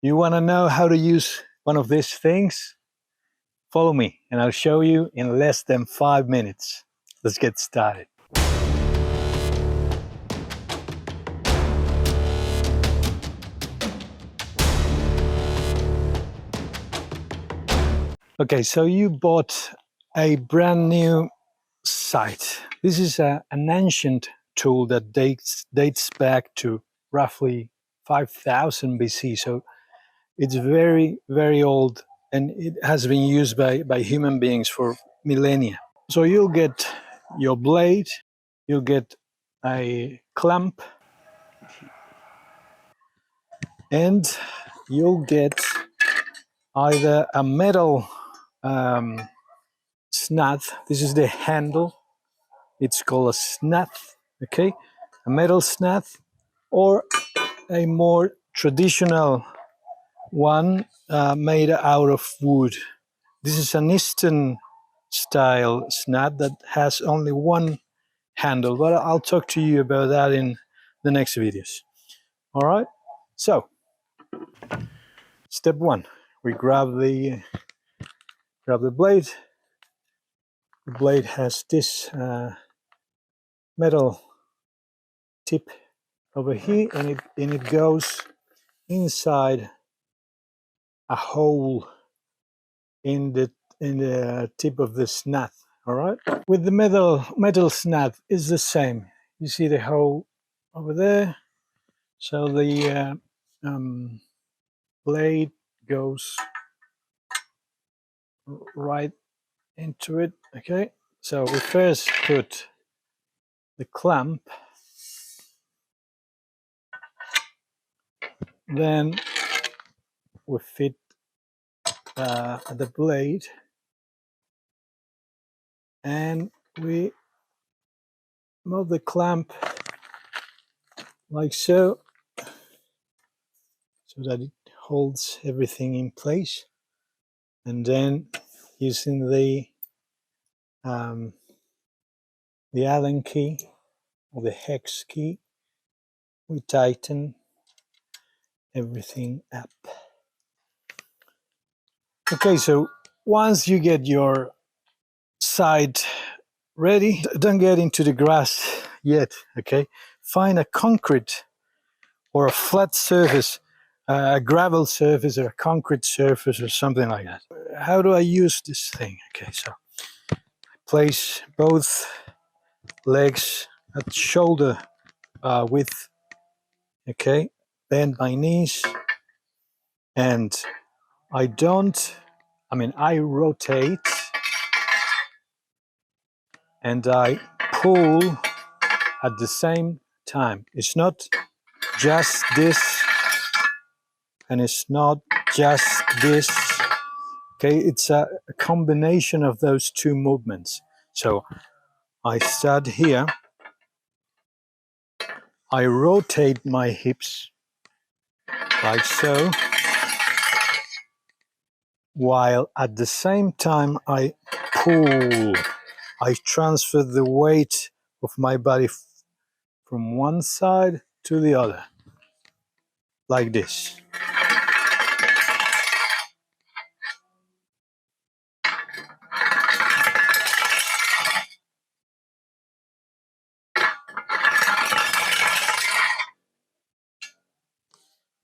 You want to know how to use one of these things? Follow me and I'll show you in less than 5 minutes. Let's get started. Okay, so you bought a brand new Scythe. This is an ancient tool that dates back to roughly 5000 BC. So it's very, very old, and it has been used by human beings for millennia. So you'll get your blade, you'll get a clamp, and you'll get either a metal snath. This is the handle. It's called a snath, okay? A metal snath, or a more traditional one made out of wood. This is an Eastern style snath that has only one handle, but I'll talk to you about that in the next videos. All right, so step one, we grab the blade. The blade has this metal tip over here, and it goes inside a hole in the tip of the snath. All right, with the metal snath is the same. You see the hole over there, so the blade goes right into it. Okay, so we first put the clamp, then we fit the blade, and we move the clamp like so that it holds everything in place, and then using the Allen key or the hex key, we tighten everything up. Okay, so once you get your side ready, don't get into the grass yet, okay? Find a concrete or a flat surface, a gravel surface or a concrete surface or something like that. How do I use this thing? Okay, so I place both legs at shoulder width, okay? Bend my knees, and I rotate and I pull at the same time. It's not just this, and it's not just this. Okay, it's a combination of those two movements. So I start here, I rotate my hips like so, while at the same time I pull. I transfer the weight of my body from one side to the other, like this.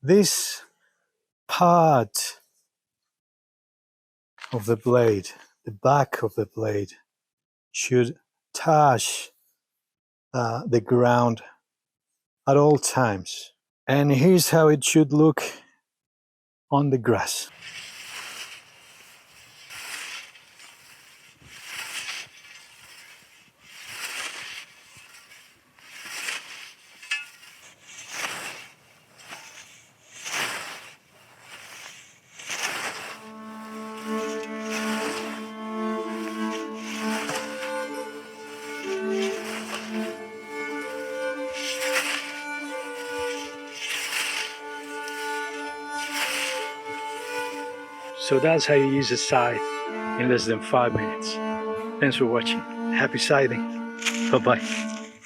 This part of the blade, the back of the blade, should touch the ground at all times. And here's how it should look on the grass. So that's how you use a scythe in less than 5 minutes. Thanks for watching. Happy scything. Bye-bye.